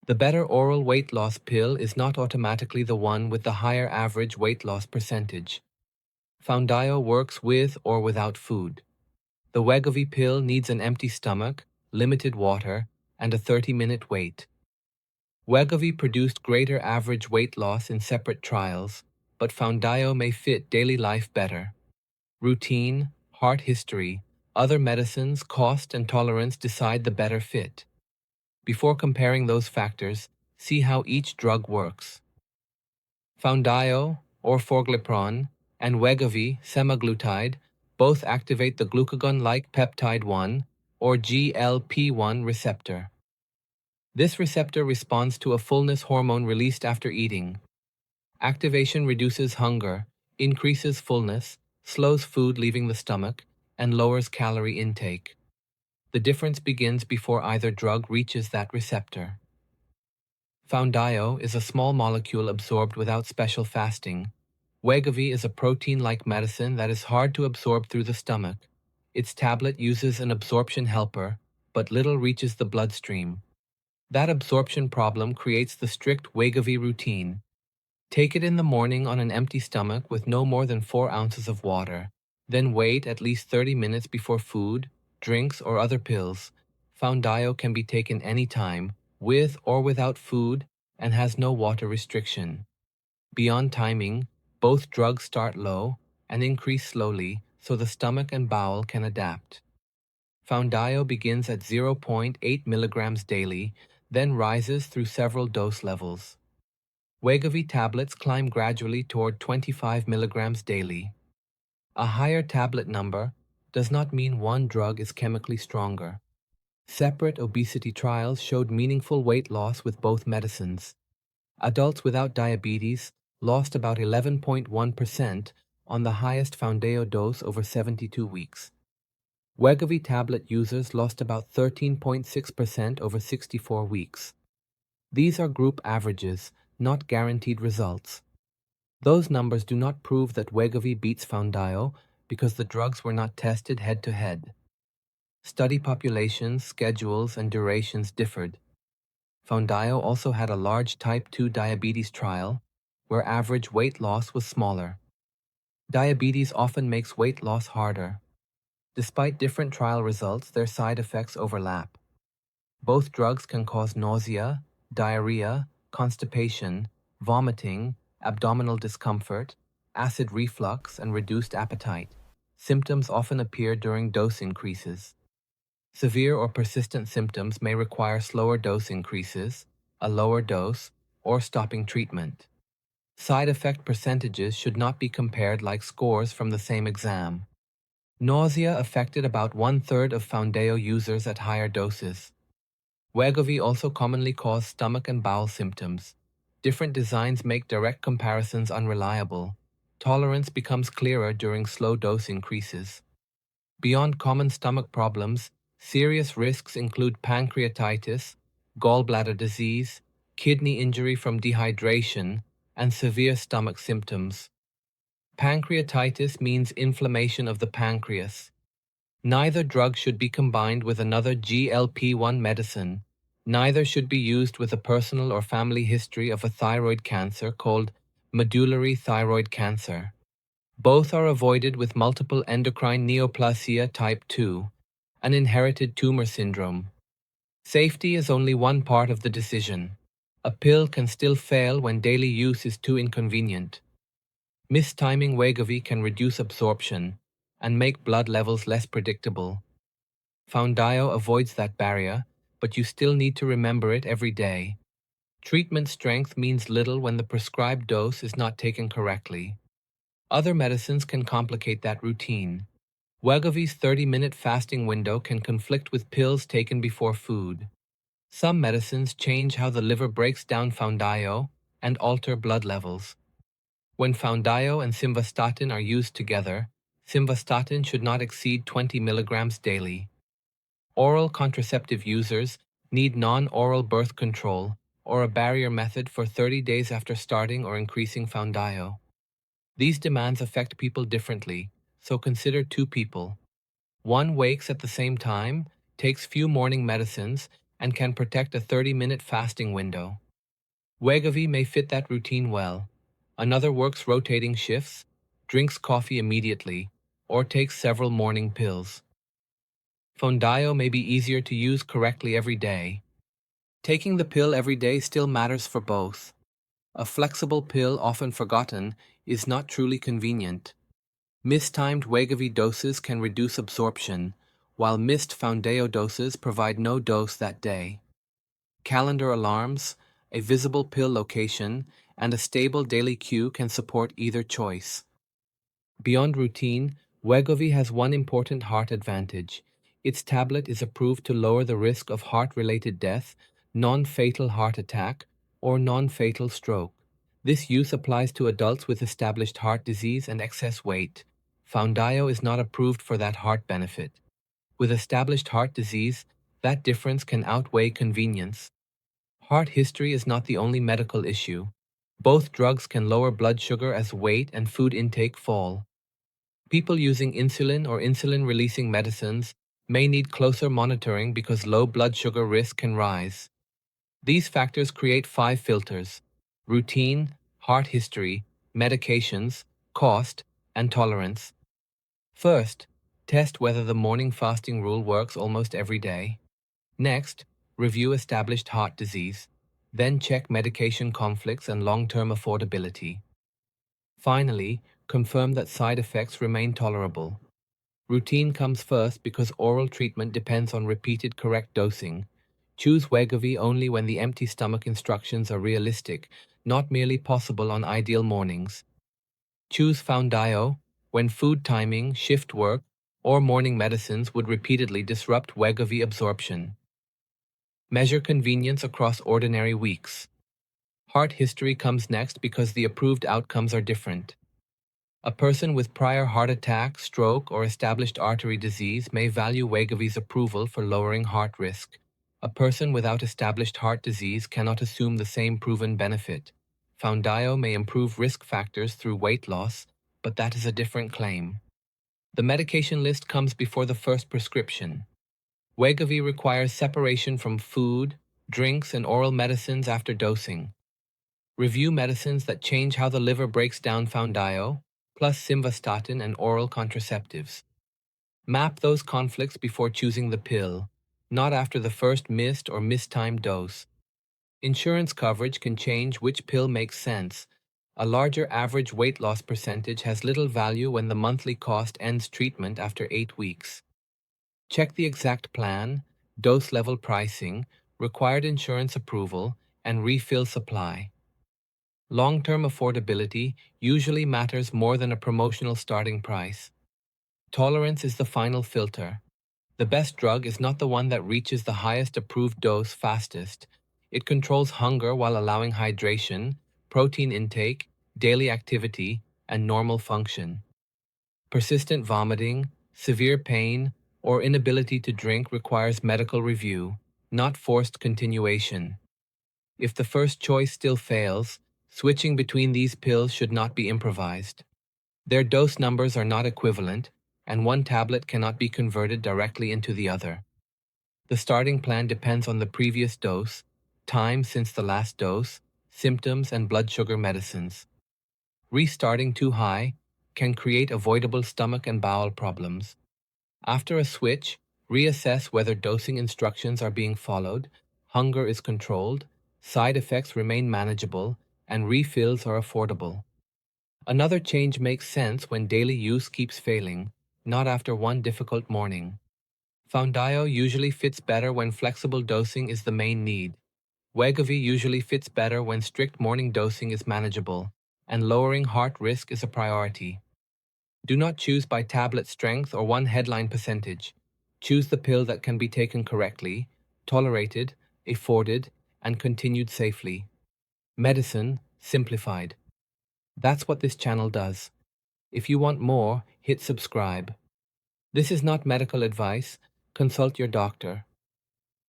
The better oral weight loss pill is not automatically the one with the higher average weight loss percentage. Foundayo works with or without food. The Wegovy pill needs an empty stomach, limited water, and a 30-minute wait. Wegovy produced greater average weight loss in separate trials, but Foundayo may fit daily life better. Routine, heart history, other medicines, cost, and tolerance decide the better fit. Before comparing those factors, see how each drug works. Foundayo, Orforglipron, and Wegovy, Semaglutide, both activate the glucagon-like peptide 1, or GLP-1 receptor. This receptor responds to a fullness hormone released after eating. Activation reduces hunger, increases fullness, slows food leaving the stomach, and lowers calorie intake. The difference begins before either drug reaches that receptor. Foundayo is a small molecule absorbed without special fasting. Wegovy is a protein-like medicine that is hard to absorb through the stomach. Its tablet uses an absorption helper, but little reaches the bloodstream. That absorption problem creates the strict Wegovy routine. Take it in the morning on an empty stomach with no more than 4 ounces of water. Then wait at least 30 minutes before food, drinks, or other pills. Foundayo can be taken anytime, with or without food, and has no water restriction. Beyond timing, both drugs start low and increase slowly so the stomach and bowel can adapt. Foundayo begins at 0.8 milligrams daily, then rises through several dose levels. Wegovy tablets climb gradually toward 25 milligrams daily. A higher tablet number does not mean one drug is chemically stronger. Separate obesity trials showed meaningful weight loss with both medicines. Adults without diabetes lost about 11.1% on the highest Foundayo dose over 72 weeks. Wegovy tablet users lost about 13.6% over 64 weeks. These are group averages, not guaranteed results. Those numbers do not prove that Wegovy beats Foundayo because the drugs were not tested head-to-head. Study populations, schedules, and durations differed. Foundayo also had a large type 2 diabetes trial, where average weight loss was smaller. Diabetes often makes weight loss harder. Despite different trial results, their side effects overlap. Both drugs can cause nausea, diarrhea, constipation, vomiting, abdominal discomfort, acid reflux, and reduced appetite. Symptoms often appear during dose increases. Severe or persistent symptoms may require slower dose increases, a lower dose, or stopping treatment. Side effect percentages should not be compared like scores from the same exam. Nausea affected about 1/3 of Foundayo users at higher doses. Wegovy also commonly caused stomach and bowel symptoms. Different designs make direct comparisons unreliable. Tolerance becomes clearer during slow dose increases. Beyond common stomach problems, serious risks include pancreatitis, gallbladder disease, kidney injury from dehydration, and severe stomach symptoms. Pancreatitis means inflammation of the pancreas. Neither drug should be combined with another GLP-1 medicine. Neither should be used with a personal or family history of a thyroid cancer called medullary thyroid cancer. Both are avoided with multiple endocrine neoplasia type 2, an inherited tumor syndrome. Safety is only one part of the decision. A pill can still fail when daily use is too inconvenient. Mistiming Wegovy can reduce absorption and make blood levels less predictable. Foundayo avoids that barrier, but you still need to remember it every day. Treatment strength means little when the prescribed dose is not taken correctly. Other medicines can complicate that routine. Wegovy's 30-minute fasting window can conflict with pills taken before food. Some medicines change how the liver breaks down Foundayo and alter blood levels. When Foundayo and simvastatin are used together, simvastatin should not exceed 20 milligrams daily. Oral contraceptive users need non-oral birth control or a barrier method for 30 days after starting or increasing Foundayo. These demands affect people differently, so consider two people. One wakes at the same time, takes few morning medicines, and can protect a 30-minute fasting window. Wegovy may fit that routine well. Another works rotating shifts, drinks coffee immediately, or takes several morning pills. Foundayo may be easier to use correctly every day. Taking the pill every day still matters for both. A flexible pill, often forgotten, is not truly convenient. Mistimed Wegovy doses can reduce absorption, while missed Foundayo doses provide no dose that day. Calendar alarms, a visible pill location, and a stable daily cue can support either choice. Beyond routine, Wegovy has one important heart advantage. Its tablet is approved to lower the risk of heart-related death, non-fatal heart attack, or non-fatal stroke. This use applies to adults with established heart disease and excess weight. Foundayo is not approved for that heart benefit. With established heart disease, that difference can outweigh convenience. Heart history is not the only medical issue. Both drugs can lower blood sugar as weight and food intake fall. People using insulin or insulin-releasing medicines may need closer monitoring because low blood sugar risk can rise. These factors create 5 filters: routine, heart history, medications, cost, and tolerance. First, test whether the morning fasting rule works almost every day. Next, review established heart disease. Then check medication conflicts and long-term affordability. Finally, confirm that side effects remain tolerable. Routine comes first because oral treatment depends on repeated correct dosing. Choose Wegovy only when the empty stomach instructions are realistic, not merely possible on ideal mornings. Choose Foundayo when food timing, shift work, or morning medicines would repeatedly disrupt Wegovy absorption. Measure convenience across ordinary weeks. Heart history comes next because the approved outcomes are different. A person with prior heart attack, stroke, or established artery disease may value Wegovy's approval for lowering heart risk. A person without established heart disease cannot assume the same proven benefit. Foundayo may improve risk factors through weight loss, but that is a different claim. The medication list comes before the first prescription. Wegovy requires separation from food, drinks, and oral medicines after dosing. Review medicines that change how the liver breaks down Foundayo, plus simvastatin and oral contraceptives. Map those conflicts before choosing the pill, not after the first missed or mistimed dose. Insurance coverage can change which pill makes sense. A larger average weight loss percentage has little value when the monthly cost ends treatment after 8 weeks. Check the exact plan, dose level pricing, required insurance approval, and refill supply. Long-term affordability usually matters more than a promotional starting price. Tolerance is the final filter. The best drug is not the one that reaches the highest approved dose fastest. It controls hunger while allowing hydration, protein intake, daily activity, and normal function. Persistent vomiting, severe pain, or inability to drink requires medical review, not forced continuation. If the first choice still fails, switching between these pills should not be improvised. Their dose numbers are not equivalent, and one tablet cannot be converted directly into the other. The starting plan depends on the previous dose, time since the last dose, symptoms, and blood sugar medicines. Restarting too high can create avoidable stomach and bowel problems. After a switch, reassess whether dosing instructions are being followed, hunger is controlled, side effects remain manageable, and refills are affordable. Another change makes sense when daily use keeps failing, not after one difficult morning. Foundayo usually fits better when flexible dosing is the main need. Wegovy usually fits better when strict morning dosing is manageable, and lowering heart risk is a priority. Do not choose by tablet strength or one headline percentage. Choose the pill that can be taken correctly, tolerated, afforded, and continued safely. Medicine simplified. That's what this channel does. If you want more, hit subscribe. This is not medical advice. Consult your doctor.